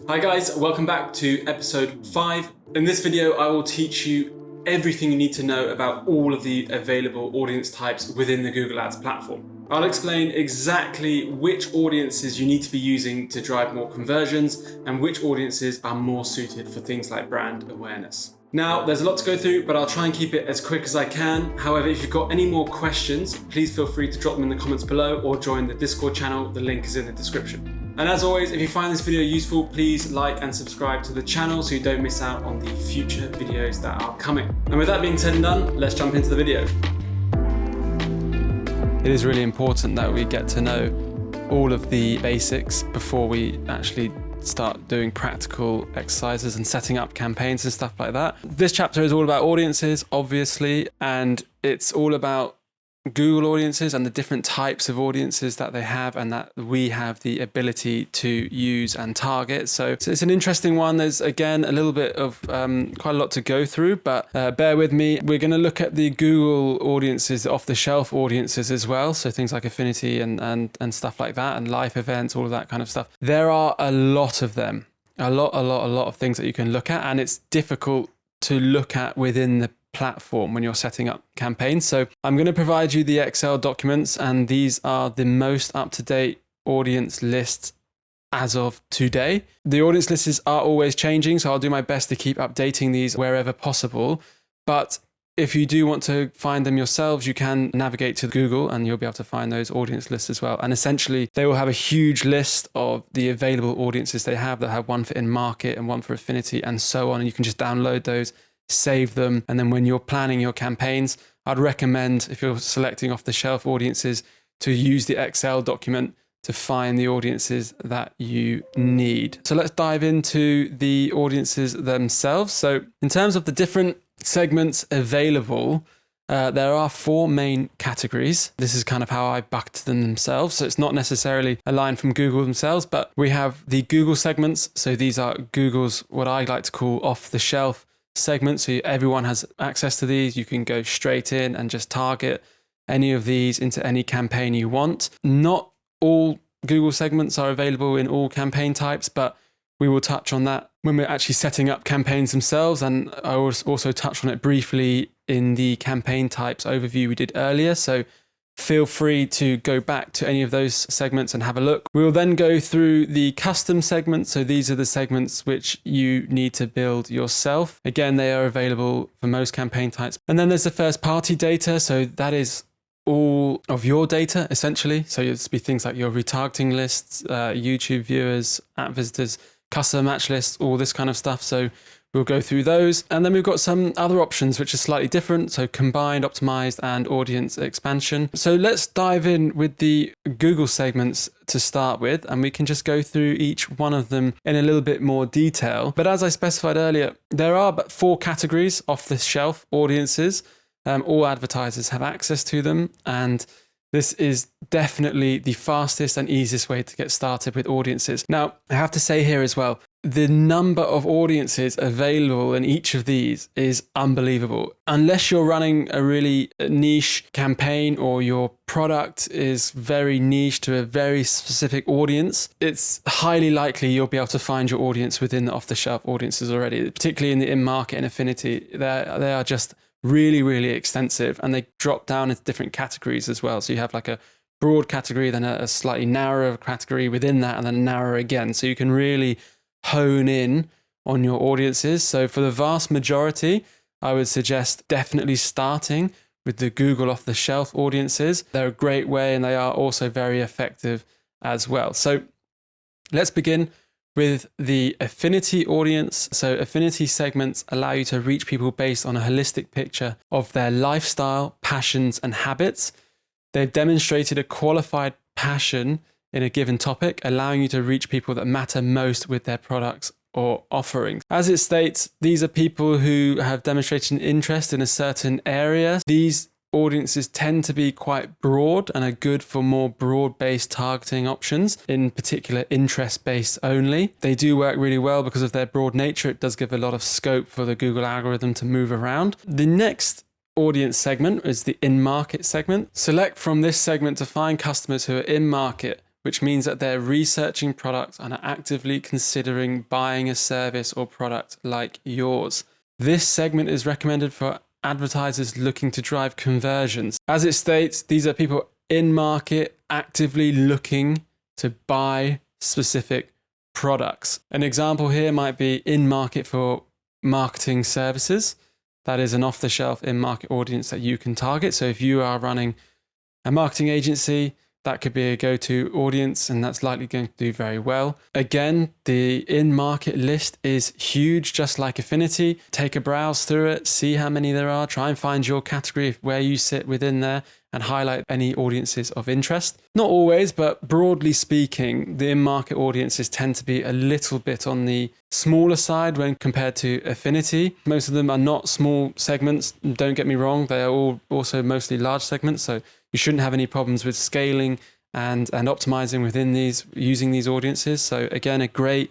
Hi guys, welcome back to episode 5. In this video, I will teach you everything you need to know about all of the available audience types within the Google Ads platform. I'll explain exactly which audiences you need to be using to drive more conversions and which audiences are more suited for things like brand awareness. Now, there's a lot to go through, but I'll try and keep it as quick as I can. However, if you've got any more questions, please feel free to drop them in the comments below or join the Discord channel. The link is in the description. And as always, if you find this video useful, please like and subscribe to the channel so you don't miss out on the future videos that are coming. And with that being said and done, let's jump into the video. It is really important that we get to know all of the basics before we actually start doing practical exercises and setting up campaigns and stuff like that. This chapter is all about audiences, obviously, and it's all about Google audiences and the different types of audiences that they have and that we have the ability to use and target. So it's an interesting one. There's, again, a little bit of quite a lot to go through, but bear with me. We're going to look at the Google audiences, the off-the-shelf audiences as well. So things like affinity and stuff like that, and live events, all of that kind of stuff. There are a lot of them, a lot of things that you can look at, and it's difficult to look at within the platform when you're setting up campaigns. So I'm going to provide you the Excel documents, and these are the most up-to-date audience lists as of today. The audience lists are always changing, so I'll do my best to keep updating these wherever possible. But if you do want to find them yourselves, you can navigate to Google and you'll be able to find those audience lists as well. And essentially, they will have a huge list of the available audiences they have. They'll have one for in-market and one for affinity and so on. And you can just download those, save them, and then when you're planning your campaigns, I'd recommend, if you're selecting off the shelf audiences, to use the Excel document to find the audiences that you need. So let's dive into the audiences themselves. So in terms of the different segments available, there are 4 main categories. This is kind of how I bucket them themselves. So it's not necessarily a line from Google themselves, but we have the Google segments. So these are Google's, what I like to call off the shelf segments, so everyone has access to these. You can go straight in and just target any of these into any campaign you want. Not all Google segments are available in all campaign types, but we will touch on that when we're actually setting up campaigns themselves, and I will also touch on it briefly in the campaign types overview we did earlier. So feel free to go back to any of those segments and have a look. We will then go through the custom segments. So these are the segments which you need to build yourself. Again, they are available for most campaign types. And then there's the first party data. So that is all of your data, essentially. So it'll be things like your retargeting lists, YouTube viewers, app visitors, customer match lists, all this kind of stuff. So we'll go through those. And then we've got some other options which are slightly different. So combined, optimized, and audience expansion. So let's dive in with the Google segments to start with, and we can just go through each one of them in a little bit more detail. But as I specified earlier, there are but 4 categories off the shelf audiences. All advertisers have access to them, and this is definitely the fastest and easiest way to get started with audiences. Now, I have to say here as well, the number of audiences available in each of these is unbelievable. Unless you're running a really niche campaign or your product is very niche to a very specific audience, it's highly likely you'll be able to find your audience within the off-the-shelf audiences already, particularly in the in-market and affinity. They are just really extensive, and they drop down into different categories as well. So you have like a broad category, then a slightly narrower category within that, and then narrower again. So you can really hone in on your audiences. So for the vast majority, I would suggest definitely starting with the Google off-the-shelf audiences. They're a great way, and they are also very effective as well. So let's begin with the affinity audience. So affinity segments allow you to reach people based on a holistic picture of their lifestyle, passions, and habits. They've demonstrated a qualified passion in a given topic, allowing you to reach people that matter most with their products or offerings. As it states, these are people who have demonstrated an interest in a certain area. These audiences tend to be quite broad and are good for more broad-based targeting options, in particular interest-based only. They do work really well because of their broad nature. It does give a lot of scope for the Google algorithm to move around. The next audience segment is the in-market segment. Select from this segment to find customers who are in market which means that they're researching products and are actively considering buying a service or product like yours. This segment is recommended for advertisers looking to drive conversions. As it states, these are people in market actively looking to buy specific products. An example here might be in market for marketing services. That is an off-the-shelf in-market audience that you can target. So if you are running a marketing agency, that could be a go-to audience, and that's likely going to do very well. Again, the in-market list is huge, just like Affinity. Take a browse through it, see how many there are, try and find your category, where you sit within there, and highlight any audiences of interest. Not always, but broadly speaking, the in-market audiences tend to be a little bit on the smaller side when compared to Affinity. Most of them are not small segments, don't get me wrong, they are all also mostly large segments, so you shouldn't have any problems with scaling and optimizing within these, using these audiences. So again, a great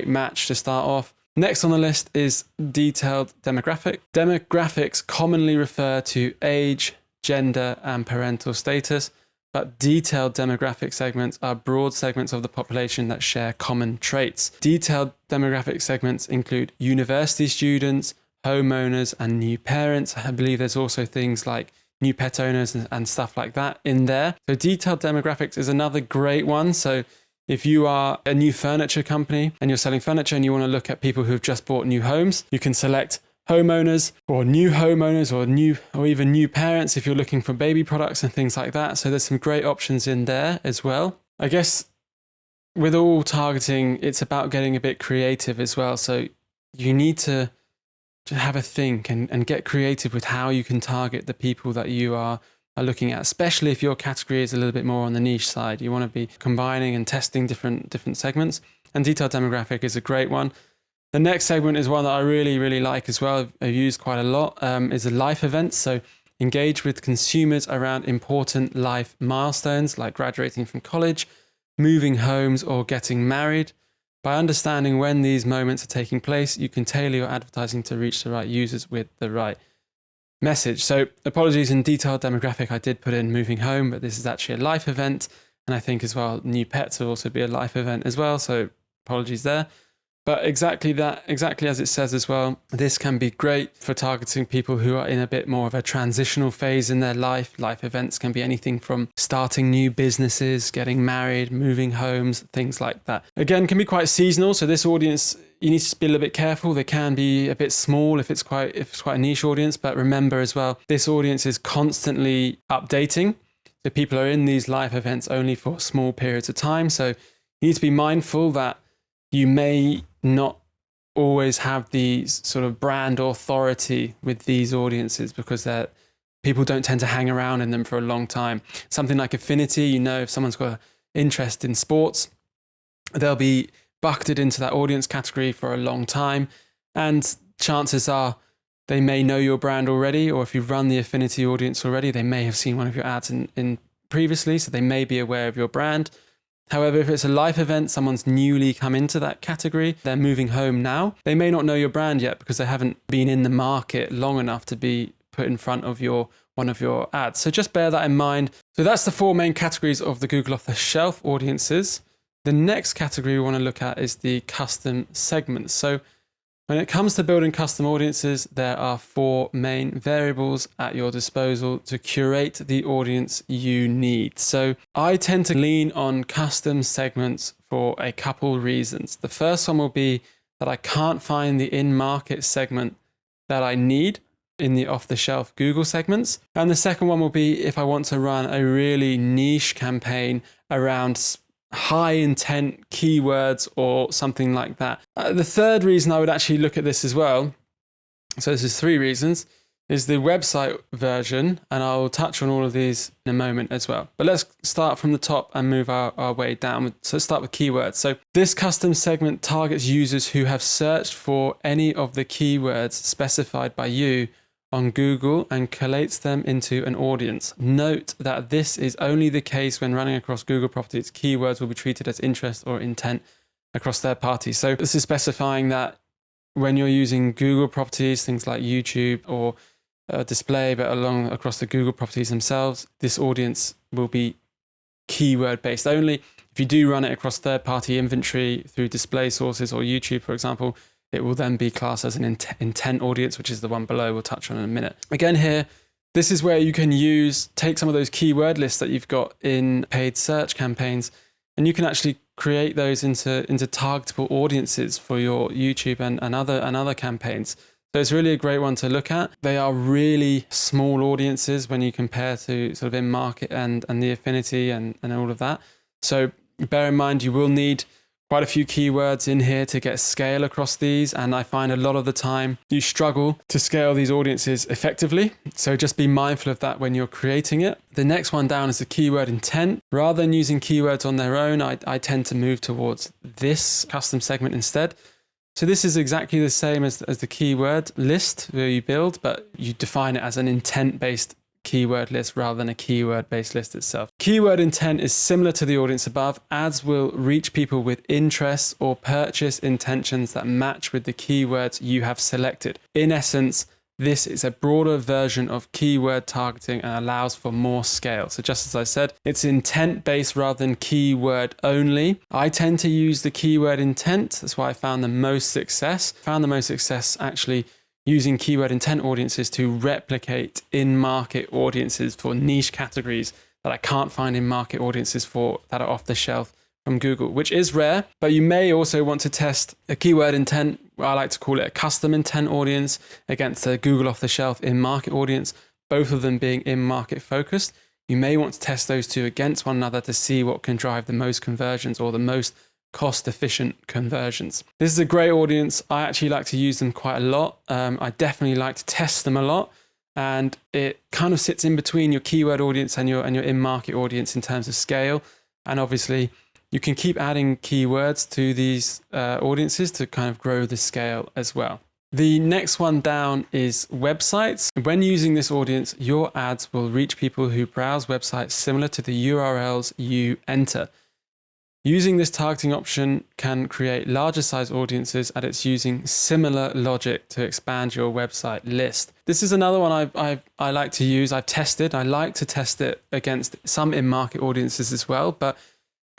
match to start off. Next on the list is detailed demographic. Demographics commonly refer to age, gender, and parental status, but detailed demographic segments are broad segments of the population that share common traits. Detailed demographic segments include university students, homeowners, and new parents. I believe there's also things like new pet owners and stuff like that in there. So detailed demographics is another great one. So if you are a new furniture company and you're selling furniture and you want to look at people who've just bought new homes, you can select homeowners or even new parents if you're looking for baby products and things like that. So there's some great options in there as well. I guess with all targeting, it's about getting a bit creative as well. So you need to have a think and get creative with how you can target the people that you are looking at, especially if your category is a little bit more on the niche side. You want to be combining and testing different segments, and detailed demographic is a great one. The next segment is one that I really like as well. I've used quite a lot, is the life events. So engage with consumers around important life milestones like graduating from college, moving homes, or getting married. By understanding when these moments are taking place, you can tailor your advertising to reach the right users with the right message. So apologies, in detailed demographic, I did put in moving home, but this is actually a life event. And I think as well, new pets will also be a life event as well. So apologies there. But exactly as it says as well, this can be great for targeting people who are in a bit more of a transitional phase in their life. Life events can be anything from starting new businesses, getting married, moving homes, things like that. Again, can be quite seasonal. So this audience, you need to be a little bit careful. They can be a bit small if it's quite a niche audience. But remember as well, this audience is constantly updating. So people are in these life events only for small periods of time. So you need to be mindful that you may not always have the sort of brand authority with these audiences because people don't tend to hang around in them for a long time. Something like Affinity, if someone's got an interest in sports, they'll be bucketed into that audience category for a long time. And chances are they may know your brand already, or if you've run the Affinity audience already, they may have seen one of your ads in previously, so they may be aware of your brand. However, if it's a life event, someone's newly come into that category, they're moving home now, they may not know your brand yet because they haven't been in the market long enough to be put in front of one of your ads. So just bear that in mind. So that's the 4 main categories of the Google off-the-shelf audiences. The next category we want to look at is the custom segments. So when it comes to building custom audiences, there are 4 main variables at your disposal to curate the audience you need. So I tend to lean on custom segments for a couple reasons. The first one will be that I can't find the in-market segment that I need in the off-the-shelf Google segments. And the second one will be if I want to run a really niche campaign around high intent keywords or something like that. The third reason I would actually look at this as well, so this is 3 reasons, is the website version, and I'll touch on all of these in a moment as well. But let's start from the top and move our way down. So let's start with keywords. So this custom segment targets users who have searched for any of the keywords specified by you on Google and collates them into an audience. Note that this is only the case when running across Google properties. Keywords will be treated as interest or intent across third parties. So this is specifying that when you're using Google properties, things like YouTube or display, but across the Google properties themselves, this audience will be keyword based only. If you do run it across third-party inventory through display sources or YouTube, for example, it will then be classed as an intent audience, which is the one below we'll touch on in a minute. Again here, this is where you can take some of those keyword lists that you've got in paid search campaigns, and you can actually create those into targetable audiences for your YouTube and other campaigns. So it's really a great one to look at. They are really small audiences when you compare to sort of in-market and the affinity and all of that. So bear in mind, you will need quite a few keywords in here to get scale across these. And I find a lot of the time you struggle to scale these audiences effectively. So just be mindful of that when you're creating it. The next one down is the keyword intent. Rather than using keywords on their own, I tend to move towards this custom segment instead. So this is exactly the same as the keyword list where you build, but you define it as an intent-based keyword list rather than a keyword-based list itself. Keyword intent is similar to the audience above. Ads will reach people with interests or purchase intentions that match with the keywords you have selected. In essence, this is a broader version of keyword targeting and allows for more scale. So just as I said, it's intent-based rather than keyword only. I tend to use the keyword intent. That's why I found the most success. Actually using keyword intent audiences to replicate in-market audiences for niche categories that I can't find in-market audiences for that are off the shelf from Google, which is rare. But you may also want to test a keyword intent, I like to call it a custom intent audience, against a Google off-the-shelf in-market audience, both of them being in-market focused. You may want to test those two against one another to see what can drive the most conversions or the most cost-efficient conversions. This is a great audience. I actually like to use them quite a lot. I definitely like to test them a lot. And it kind of sits in between your keyword audience and your in-market audience in terms of scale. And obviously, you can keep adding keywords to these audiences to kind of grow the scale as well. The next one down is websites. When using this audience, your ads will reach people who browse websites similar to the URLs you enter. Using this targeting option can create larger size audiences, and it's using similar logic to expand your website list. This is another one I like to use. I've tested. I like to test it against some in-market audiences as well, but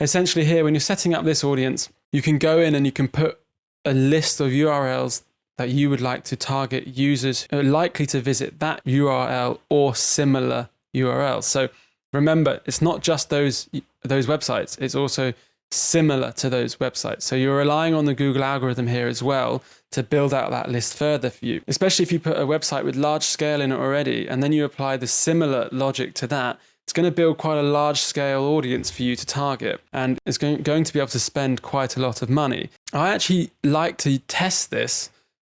essentially here, when you're setting up this audience, you can go in and you can put a list of URLs that you would like to target users who are likely to visit that URL or similar URLs. So remember, it's not just those websites, it's also similar to those websites. So you're relying on the Google algorithm here as well to build out that list further for you, especially if you put a website with large scale in it already, and then you apply the similar logic to that. It's going to build quite a large scale audience for you to target, and it's going to be able to spend quite a lot of money. I actually like to test this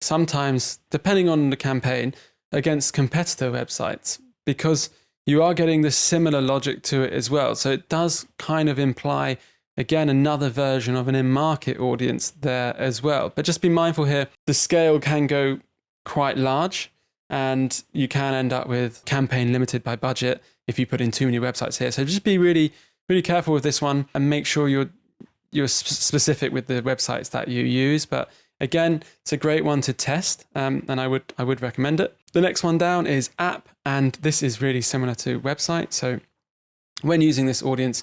sometimes, depending on the campaign, against competitor websites, because you are getting the similar logic to it as well. So it does kind of imply, again, another version of an in-market audience there as well. But just be mindful here, the scale can go quite large, and you can end up with campaign limited by budget if you put in too many websites here. So just be really, really careful with this one and make sure you're specific with the websites that you use. But again, it's a great one to test, and I would recommend it. The next one down is app, and this is really similar to website. So when using this audience,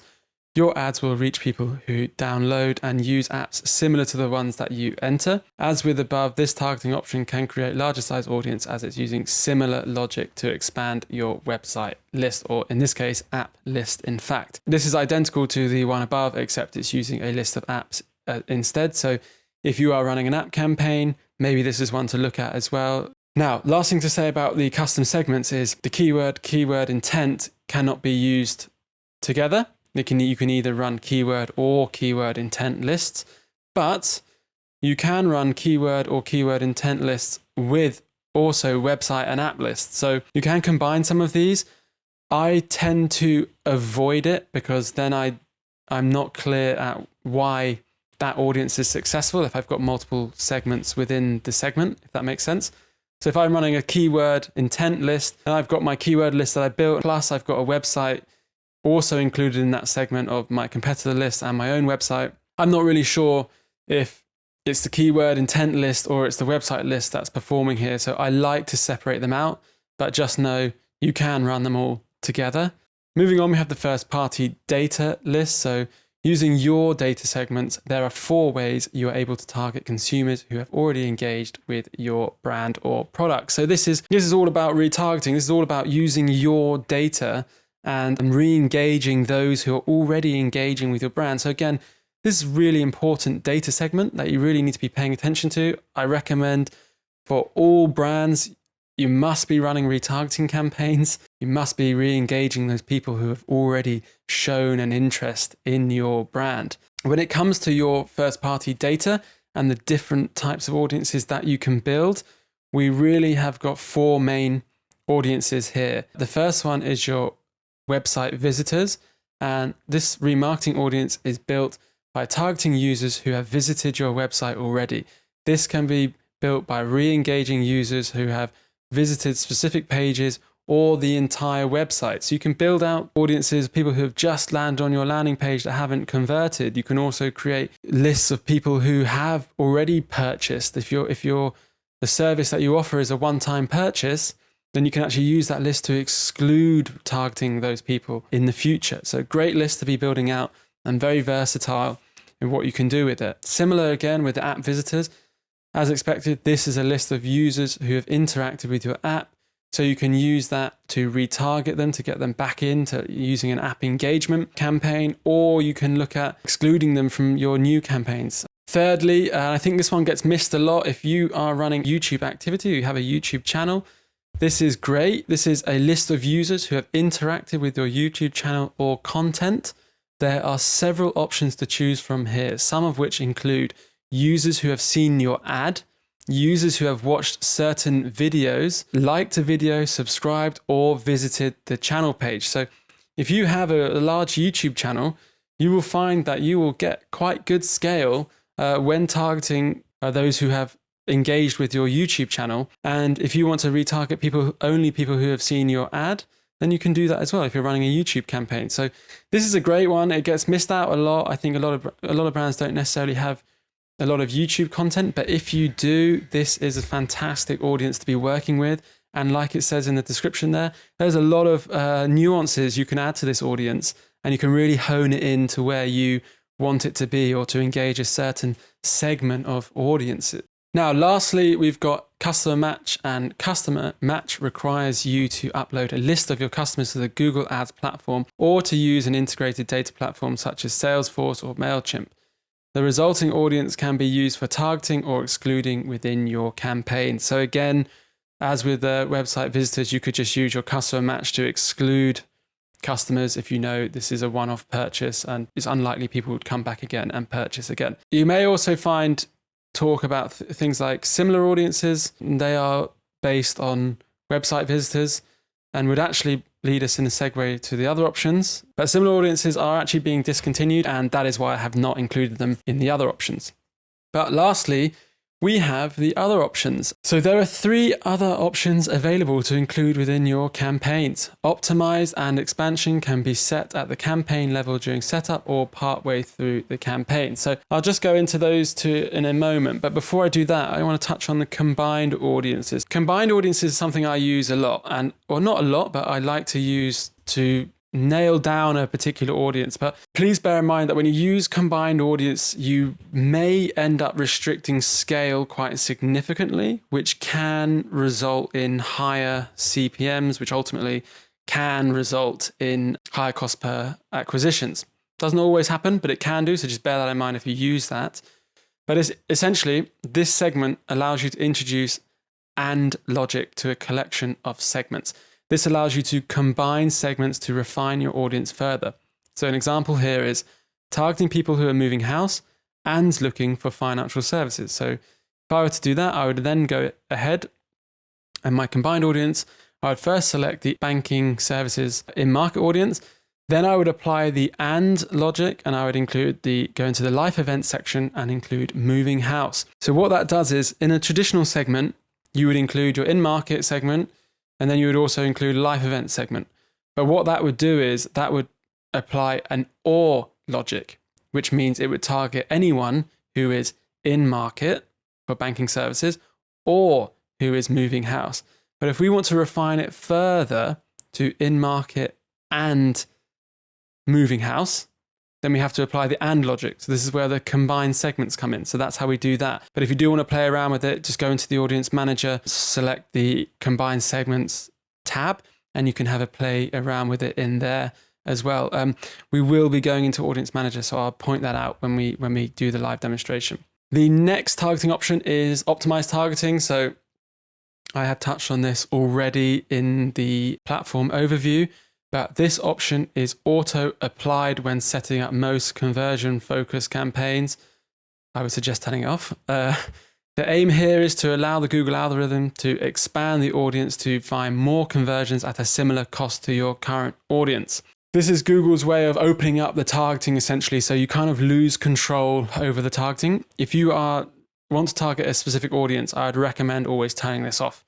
your ads will reach people who download and use apps similar to the ones that you enter. As with above, this targeting option can create larger size audience as it's using similar logic to expand your website list, or in this case, app list, in fact. This is identical to the one above, except it's using a list of apps instead. So if you are running an app campaign, maybe this is one to look at as well. Now, last thing to say about the custom segments is the keyword intent cannot be used together. You can either run keyword or keyword intent lists, but you can run keyword or keyword intent lists with also website and app lists. So you can combine some of these. I tend to avoid it because then I'm not clear at why that audience is successful if I've got multiple segments within the segment, if that makes sense. So if I'm running a keyword intent list and I've got my keyword list that I built, plus I've got a website also included in that segment of my competitor list and my own website, I'm not really sure if it's the keyword intent list or it's the website list that's performing here. So I like to separate them out, but just know you can run them all together. Moving on, we have the first party data list. So using your data segments, there are 4 ways you are able to target consumers who have already engaged with your brand or product. So this is all about retargeting. This is all about using your data and re-engaging those who are already engaging with your brand. So again, this is a really important data segment that you really need to be paying attention to. I recommend for all brands, you must be running retargeting campaigns. You must be re-engaging those people who have already shown an interest in your brand. When it comes to your first-party data and the different types of audiences that you can build, we really have got 4 main audiences here. The first one is your website visitors, and this remarketing audience is built by targeting users who have visited your website already. This can be built by re-engaging users who have visited specific pages or the entire website. So you can build out audiences, people who have just landed on your landing page that haven't converted. You can also create lists of people who have already purchased. If the service that you offer is a one-time purchase, then you can actually use that list to exclude targeting those people in the future. So great list to be building out and very versatile in what you can do with it. Similar again with the app visitors. As expected, this is a list of users who have interacted with your app. So you can use that to retarget them, to get them back into using an app engagement campaign, or you can look at excluding them from your new campaigns. Thirdly, I think this one gets missed a lot. If you are running YouTube activity, you have a YouTube channel, this is great. This is a list of users who have interacted with your YouTube channel or content. There are several options to choose from here, some of which include users who have seen your ad, users who have watched certain videos, liked a video, subscribed, or visited the channel page. So if you have a large YouTube channel, you will find that you will get quite good scale when targeting those who have engaged with your YouTube channel. And if you want to retarget only people who have seen your ad, then you can do that as well if you're running a YouTube campaign. So this is a great one. It gets missed out a lot. I think a lot of brands don't necessarily have a lot of YouTube content, but if you do, this is a fantastic audience to be working with. And like it says in the description there's a lot of nuances you can add to this audience, and you can really hone it in to where you want it to be or to engage a certain segment of audiences. Now, lastly, we've got customer match, and customer match requires you to upload a list of your customers to the Google Ads platform or to use an integrated data platform such as Salesforce or MailChimp. The resulting audience can be used for targeting or excluding within your campaign. So again, as with the website visitors, you could just use your customer match to exclude customers if you know this is a one-off purchase and it's unlikely people would come back again and purchase again. You may also find talk about things like similar audiences. They are based on website visitors and would actually lead us in a segue to the other options. But similar audiences are actually being discontinued, and that is why I have not included them in the other options. But lastly, we have the other options. So there are 3 other options available to include within your campaigns. Optimize and expansion can be set at the campaign level during setup or partway through the campaign. So I'll just go into those 2 in a moment. But before I do that, I want to touch on the combined audiences. Combined audiences is something I use a lot, or not a lot, but I like to use to nail down a particular audience. But please bear in mind that when you use combined audience, you may end up restricting scale quite significantly, which can result in higher CPMs, which ultimately can result in higher cost per acquisitions. Doesn't always happen, but it can do. So just bear that in mind if you use that. But it's essentially, this segment allows you to introduce AND logic to a collection of segments. This allows you to combine segments to refine your audience further. So an example here is targeting people who are moving house and looking for financial services. So if I were to do that, I would then go ahead and my combined audience, I would first select the banking services in market audience. Then I would apply the AND logic, and I would go into the life event section and include moving house. So what that does is, in a traditional segment, you would include your in-market segment, and then you would also include a life event segment. But what that would do is that would apply an OR logic, which means it would target anyone who is in market for banking services or who is moving house. But if we want to refine it further to in market and moving house, then we have to apply the AND logic. So this is where the combined segments come in. So that's how we do that. But if you do want to play around with it, just go into the audience manager, select the combined segments tab, and you can have a play around with it in there as well. We will be going into audience manager, so I'll point that out when we do the live demonstration. The next targeting option is optimized targeting. So I have touched on this already in the platform overview, but this option is auto applied when setting up most conversion focused campaigns. I would suggest turning it off. The aim here is to allow the Google algorithm to expand the audience to find more conversions at a similar cost to your current audience. This is Google's way of opening up the targeting essentially, so you kind of lose control over the targeting. If you want to target a specific audience, I would recommend always turning this off.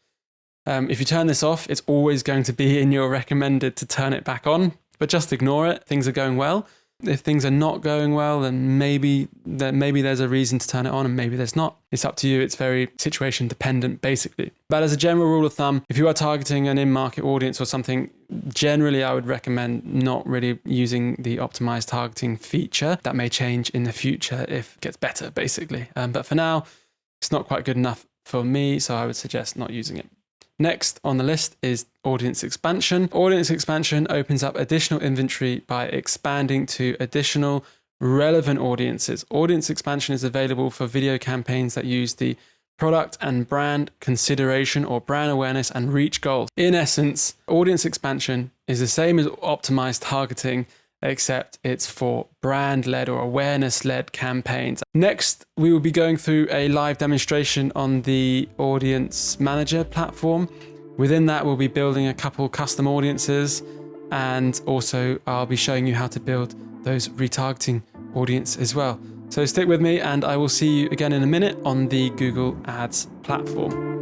If you turn this off, it's always going to be in your recommended to turn it back on, but just ignore it. Things are going well. If things are not going well, then maybe there's a reason to turn it on and maybe there's not. It's up to you. It's very situation dependent, basically. But as a general rule of thumb, if you are targeting an in-market audience or something, generally I would recommend not really using the optimized targeting feature. That may change in the future if it gets better, basically. But for now, it's not quite good enough for me, so I would suggest not using it. Next on the list is audience expansion. Audience expansion opens up additional inventory by expanding to additional relevant audiences. Audience expansion is available for video campaigns that use the product and brand consideration or brand awareness and reach goals. In essence, audience expansion is the same as optimized targeting, except it's for brand-led or awareness-led campaigns. Next, we will be going through a live demonstration on the Audience Manager platform. Within that, we'll be building a couple custom audiences, and also I'll be showing you how to build those retargeting audience as well. So stick with me, and I will see you again in a minute on the Google Ads platform.